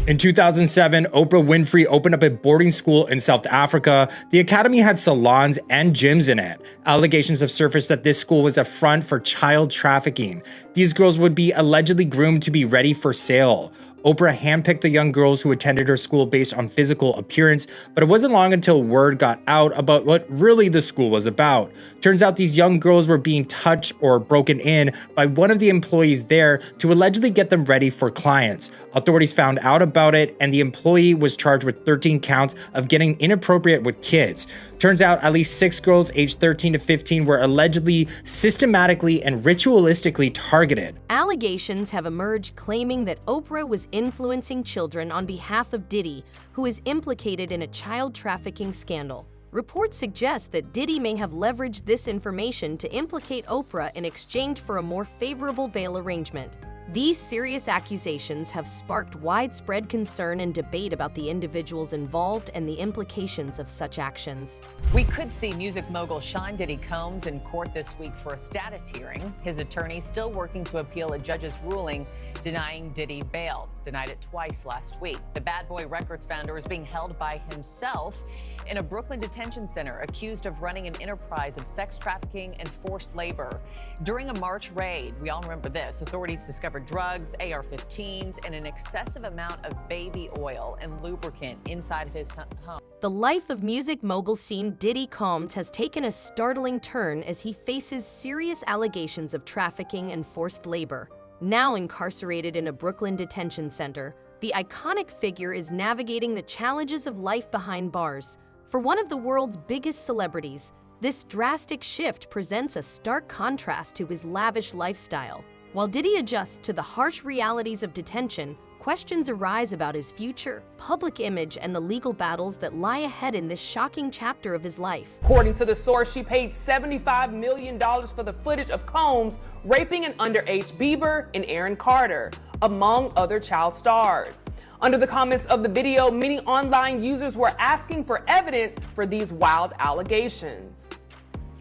In 2007, Oprah Winfrey opened up a boarding school in South Africa. The academy had salons and gyms in it. Allegations have surfaced that this school was a front for child trafficking. These girls would be allegedly groomed to be ready for sale. Oprah handpicked the young girls who attended her school based on physical appearance, but it wasn't long until word got out about what really the school was about. Turns out these young girls were being touched or broken in by one of the employees there to allegedly get them ready for clients. Authorities found out about it, and the employee was charged with 13 counts of getting inappropriate with kids. Turns out at least 6 girls aged 13 to 15 were allegedly systematically and ritualistically targeted. Allegations have emerged claiming that Oprah was influencing children on behalf of Diddy, who is implicated in a child trafficking scandal. Reports suggest that Diddy may have leveraged this information to implicate Oprah in exchange for a more favorable bail arrangement. These serious accusations have sparked widespread concern and debate about the individuals involved and the implications of such actions. We could see music mogul Sean Diddy Combs in court this week for a status hearing. His attorney still working to appeal a judge's ruling denying Diddy bail. Denied it twice last week. The Bad Boy Records founder is being held by himself in a Brooklyn detention center, accused of running an enterprise of sex trafficking and forced labor. During a March raid, we all remember this, authorities discovered drugs, AR-15s, and an excessive amount of baby oil and lubricant inside of his home. The life of music mogul scene Diddy Combs has taken a startling turn as he faces serious allegations of trafficking and forced labor. Now incarcerated in a Brooklyn detention center, the iconic figure is navigating the challenges of life behind bars. For one of the world's biggest celebrities, this drastic shift presents a stark contrast to his lavish lifestyle. While Diddy adjusts to the harsh realities of detention, questions arise about his future, public image, and the legal battles that lie ahead in this shocking chapter of his life. According to the source, she paid $75 million for the footage of Combs raping an underage Bieber and Aaron Carter, among other child stars. Under the comments of the video, many online users were asking for evidence for these wild allegations.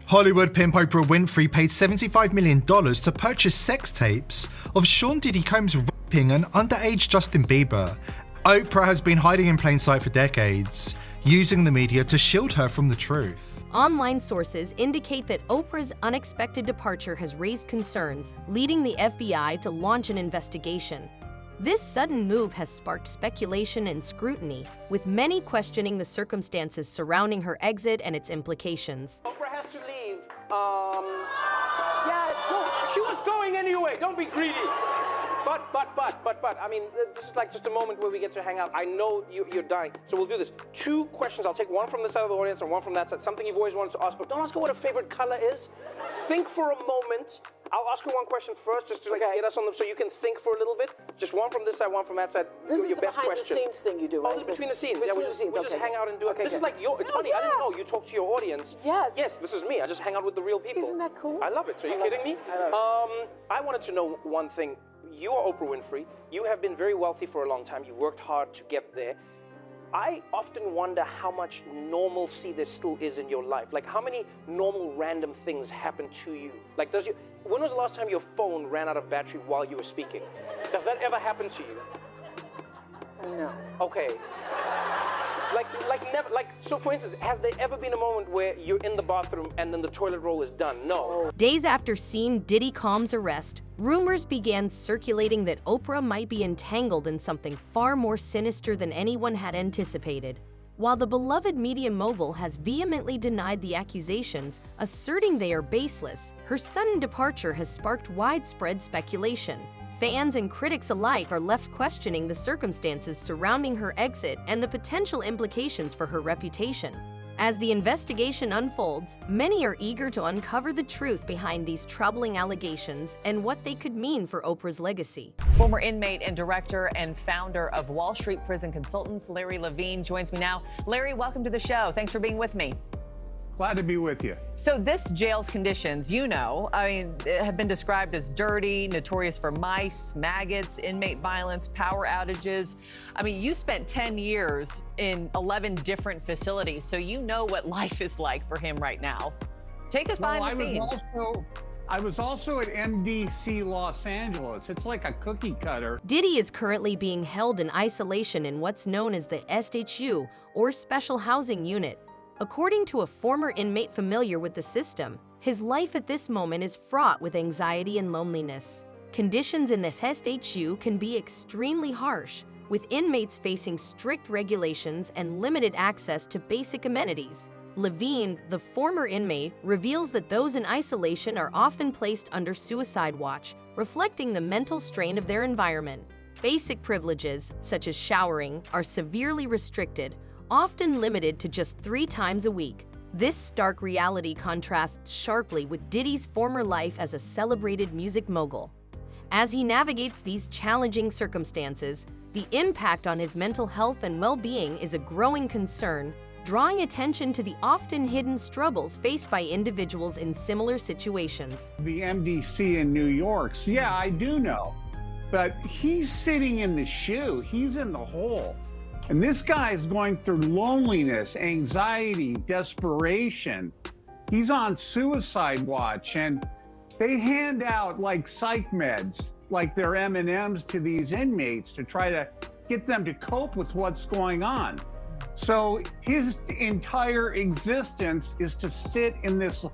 Hollywood pimp Oprah Winfrey paid $75 million to purchase sex tapes of Sean Diddy Combs raping an underage Justin Bieber. Oprah has been hiding in plain sight for decades, using the media to shield her from the truth. Online sources indicate that Oprah's unexpected departure has raised concerns, leading the FBI to launch an investigation. This sudden move has sparked speculation and scrutiny, with many questioning the circumstances surrounding her exit and its implications. Oprah has to leave. Yeah, so she was going anyway. Don't be greedy. But, I mean, this is like just a moment where we get to hang out. I know you're dying, so we'll do this. 2 questions. I'll take one from this side of the audience and one from that side. Something you've always wanted to ask, but don't ask her what her favorite color is. Think for a moment. I'll ask her one question first, just to get us on them, so you can think for a little bit. Just one from this side, one from that side. This is your best behind question. the scenes thing you do, right? Oh, this is between the scenes. Between Yeah, the scenes, we just okay. hang out and do it. Okay, This is okay. like it's funny. I didn't know you talk to your audience. Yes. Yes, this is me. I just hang out with the real people. Isn't that cool? I love it. So are you kidding me? I love it. I wanted to know one thing. You are Oprah Winfrey. You have been very wealthy for a long time. You worked hard to get there. I often wonder how much normalcy there still is in your life. Like, how many normal random things happen to you? Like, when was the last time your phone ran out of battery while you were speaking? Does that ever happen to you? No. Okay. Like never. Like, so for instance, has there ever been a moment where you're in the bathroom and then the toilet roll is done? No. Days after seeing Diddy Combs' arrest, rumors began circulating that Oprah might be entangled in something far more sinister than anyone had anticipated. While the beloved media mogul has vehemently denied the accusations, asserting they are baseless, her sudden departure has sparked widespread speculation. Fans and critics alike are left questioning the circumstances surrounding her exit and the potential implications for her reputation. As the investigation unfolds, many are eager to uncover the truth behind these troubling allegations and what they could mean for Oprah's legacy. Former inmate and director and founder of Wall Street Prison Consultants, Larry Levine, joins me now. Larry, welcome to the show. Thanks for being with me. Glad to be with you. So this jail's conditions, have been described as dirty, notorious for mice, maggots, inmate violence, power outages. You spent 10 years in 11 different facilities, so you know what life is like for him right now. Take us behind the scenes. I was also at MDC Los Angeles. It's like a cookie cutter. Diddy is currently being held in isolation in what's known as the SHU, or Special Housing Unit. According to a former inmate familiar with the system, his life at this moment is fraught with anxiety and loneliness. Conditions in the SHU can be extremely harsh, with inmates facing strict regulations and limited access to basic amenities. Levine, the former inmate, reveals that those in isolation are often placed under suicide watch, reflecting the mental strain of their environment. Basic privileges, such as showering, are severely restricted, often limited to just 3 times a week. This stark reality contrasts sharply with Diddy's former life as a celebrated music mogul. As he navigates these challenging circumstances, the impact on his mental health and well-being is a growing concern, drawing attention to the often hidden struggles faced by individuals in similar situations. The MDC in New York, yeah, I do know. But he's sitting in the shoe, he's in the hole. And this guy is going through loneliness, anxiety, desperation. He's on suicide watch, and they hand out like psych meds, like they're M&Ms to these inmates to try to get them to cope with what's going on. So his entire existence is to sit in this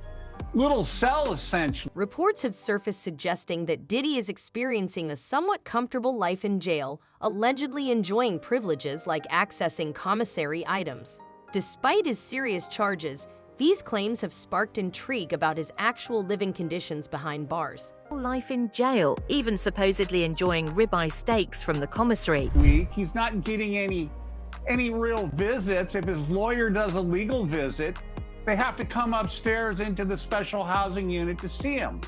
little cell, essentially. Reports have surfaced suggesting that Diddy is experiencing a somewhat comfortable life in jail, allegedly enjoying privileges like accessing commissary items. Despite his serious charges, these claims have sparked intrigue about his actual living conditions behind bars. Life in jail, even supposedly enjoying ribeye steaks from the commissary. He's not getting any real visits. If his lawyer does a legal visit, they have to come upstairs into the special housing unit to see him.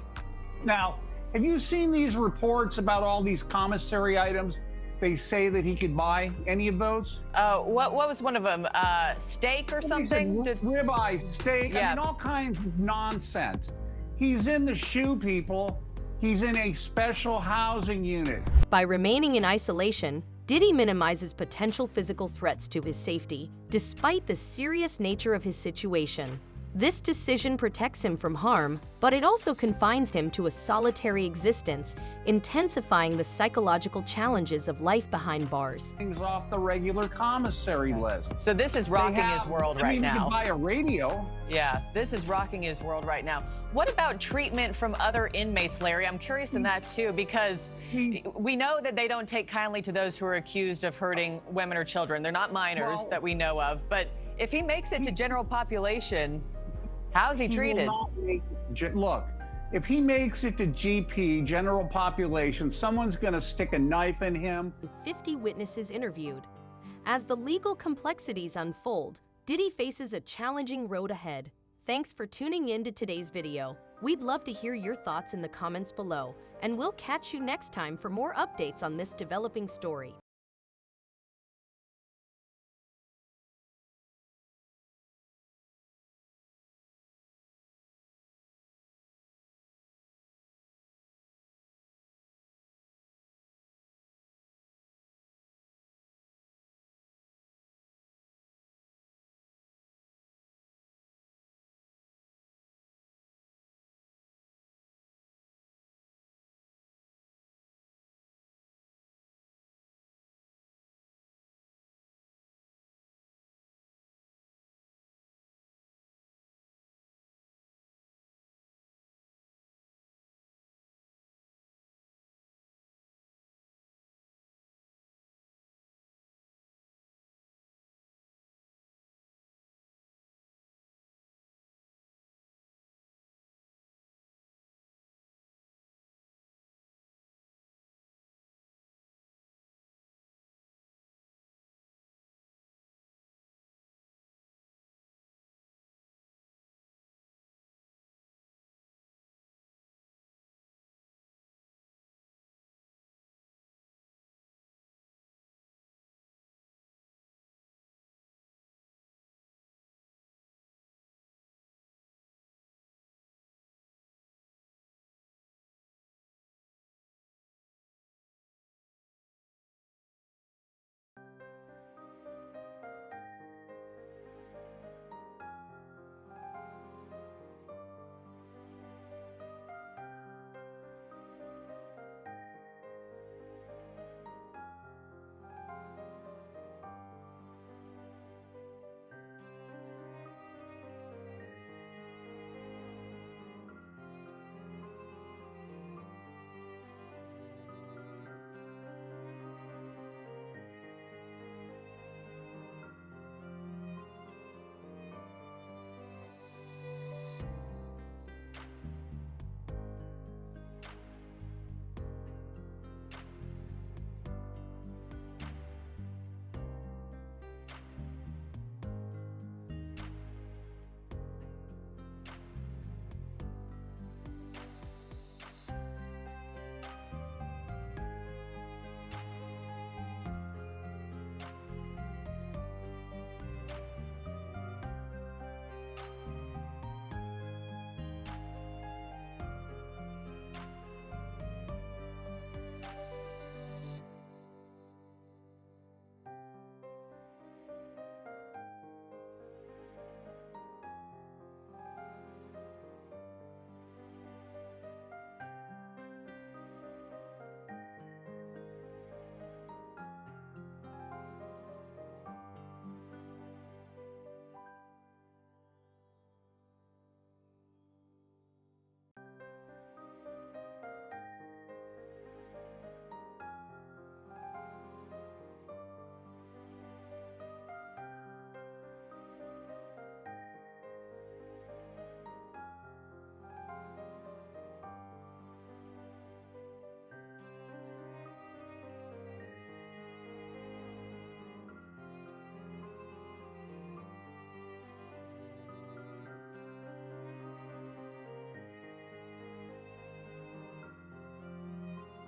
Now, have you seen these reports about all these commissary items they say that he could buy? Any of those? What was one of them? Steak or something? Ribeye, steak, Yeah. I mean, all kinds of nonsense. He's in the shoe, people. He's in a special housing unit. By remaining in isolation, Diddy minimizes potential physical threats to his safety, despite the serious nature of his situation. This decision protects him from harm, but it also confines him to a solitary existence, intensifying the psychological challenges of life behind bars. Things off the regular commissary list. So this is rocking his world right You now. can buy a radio. Yeah, this is rocking his world right now. What about treatment from other inmates, Larry? I'm curious in that too, because we know that they don't take kindly to those who are accused of hurting women or children. They're not minors that we know of, but if he makes it to general population, how's he treated? Look, if he makes it to GP, general population, someone's going to stick a knife in him. 50 witnesses interviewed. As the legal complexities unfold, Diddy faces a challenging road ahead. Thanks for tuning in to today's video. We'd love to hear your thoughts in the comments below, and we'll catch you next time for more updates on this developing story.